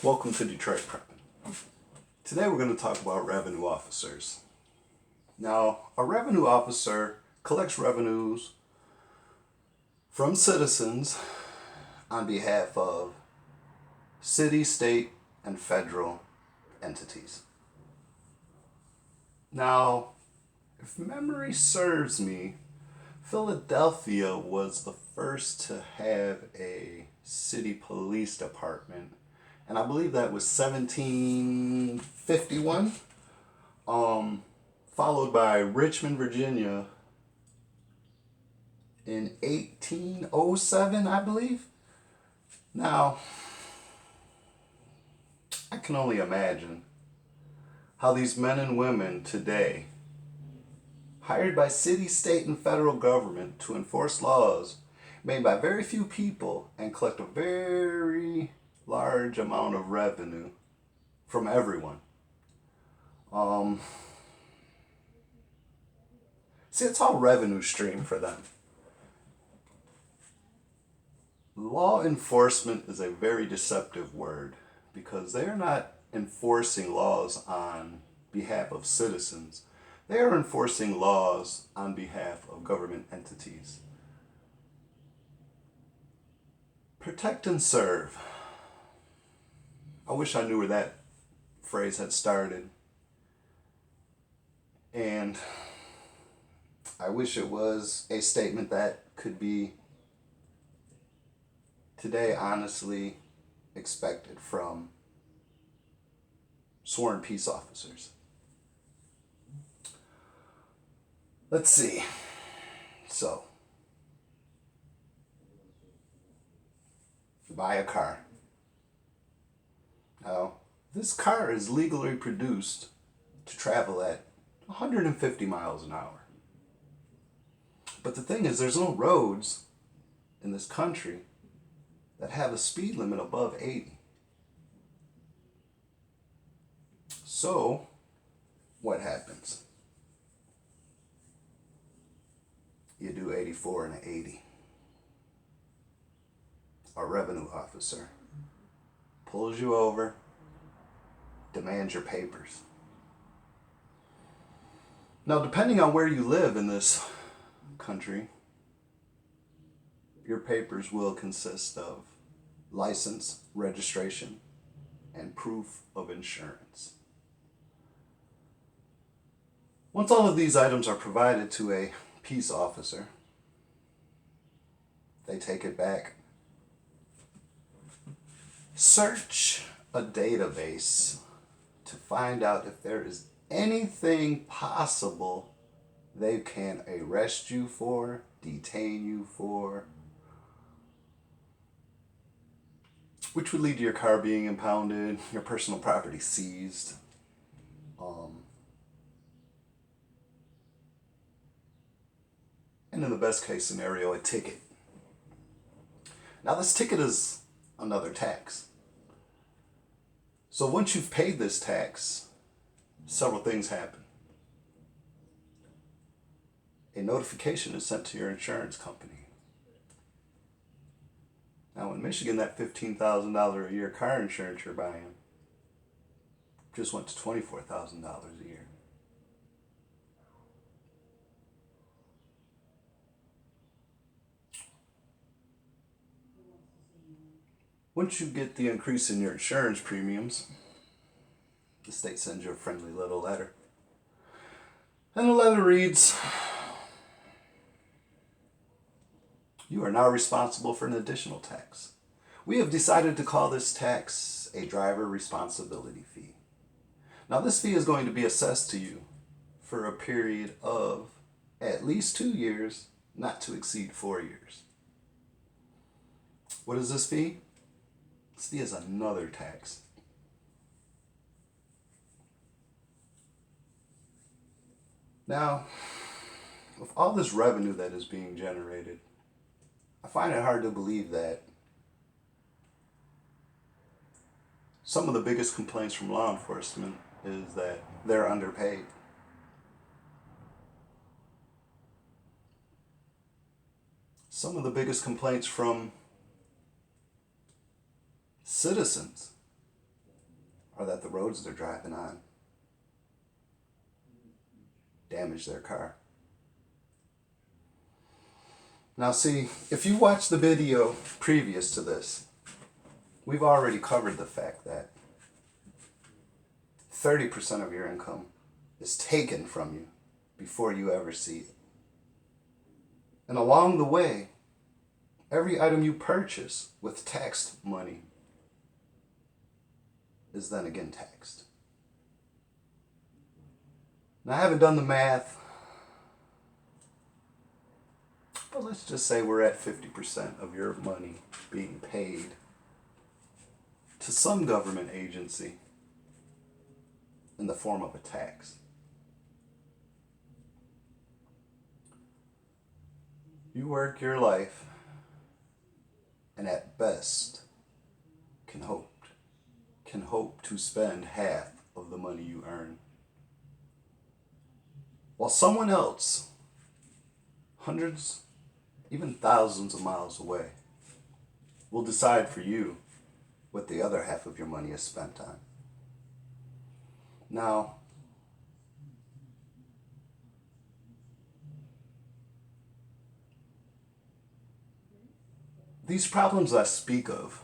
Welcome to Detroit Prepping. Today we're going to talk about revenue officers. Now, a revenue officer collects revenues from citizens on behalf of city, state, and federal entities. Now, if memory serves me, Philadelphia was the first to have a city police department, and I believe that was 1751, followed by Richmond, Virginia in 1807, I believe. Now, I can only imagine how these men and women today, hired by city, state, and federal government to enforce laws made by very few people and collect a very large amount of revenue from everyone. See, it's all revenue stream for them. Law enforcement is a very deceptive word because they are not enforcing laws on behalf of citizens. They are enforcing laws on behalf of government entities. Protect and serve. I wish I knew where that phrase had started. And I wish it was a statement that could be today honestly expected from sworn peace officers. Let's see. So, you buy a car. Now, this car is legally produced to travel at 150 miles an hour. But the thing is, there's no roads in this country that have a speed limit above 80. So, what happens? You do 84 and an 80. A revenue officer pulls you over, demands your papers. Now, depending on where you live in this country, your papers will consist of license, registration, and proof of insurance. Once all of these items are provided to a peace officer, they take it back. Search a database to find out if there is anything possible they can arrest you for, detain you for, which would lead to your car being impounded, your personal property seized. And in the best case scenario, a ticket. Now, this ticket is another tax. So once you've paid this tax, several things happen. A notification is sent to your insurance company. Now, in Michigan, that $15,000 a year car insurance you're buying just went to $24,000 a year. Once you get the increase in your insurance premiums, the state sends you a friendly little letter. And the letter reads, "You are now responsible for an additional tax. We have decided to call this tax a driver responsibility fee. Now, this fee is going to be assessed to you for a period of at least 2 years, not to exceed 4 years." What is this fee? This fee is another tax. Now, with all this revenue that is being generated, I find it hard to believe that some of the biggest complaints from law enforcement is that they're underpaid. Some of the biggest complaints from citizens or that the roads they're driving on damage their car. Now see, if you watch the video previous to this, we've already covered the fact that 30% of your income is taken from you before you ever see it. And along the way, every item you purchase with taxed money is then again taxed. Now I haven't done the math, but let's just say we're at 50% of your money being paid to some government agency in the form of a tax. You work your life and at best can hope to spend half of the money you earn, while someone else, hundreds, even thousands of miles away, will decide for you what the other half of your money is spent on. Now, these problems I speak of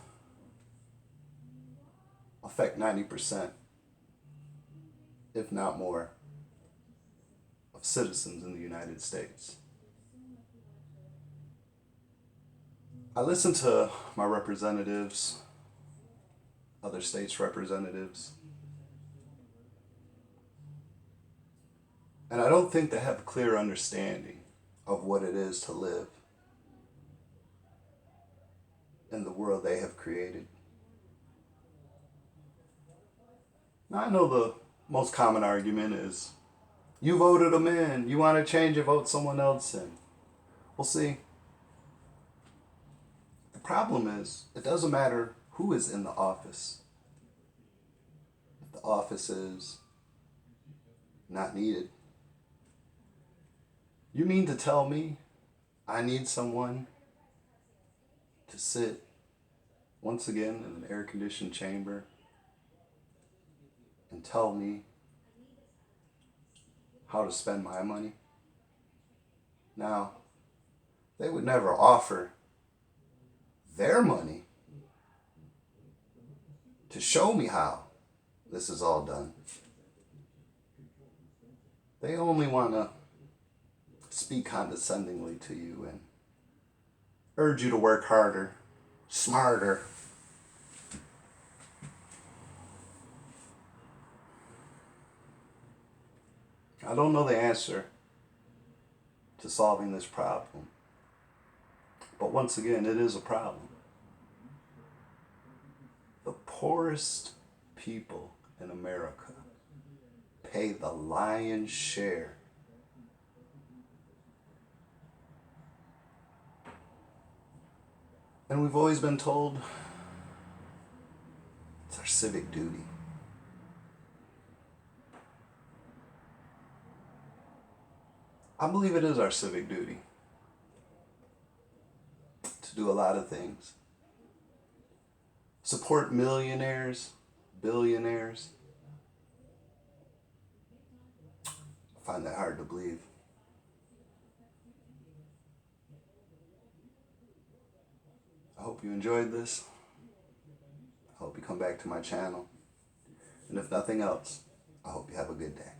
affect 90%, if not more, of citizens in the United States. I listen to my representatives, other states' representatives, and I don't think they have a clear understanding of what it is to live in the world they have created. Now, I know the most common argument is, you voted them in, you want to change it, vote someone else in. Well, see, the problem is, it doesn't matter who is in the office. If the office is not needed, you mean to tell me I need someone to sit once again in an air-conditioned chamber and tell me how to spend my money? Now, they would never offer their money to show me how this is all done. They only want to speak condescendingly to you and urge you to work harder, smarter. I don't know the answer to solving this problem, but once again, it is a problem. The poorest people in America pay the lion's share and we've always been told it's our civic duty. I believe it is our civic duty to do a lot of things. Support millionaires, billionaires. I find that hard to believe. I hope you enjoyed this. I hope you come back to my channel. And if nothing else, I hope you have a good day.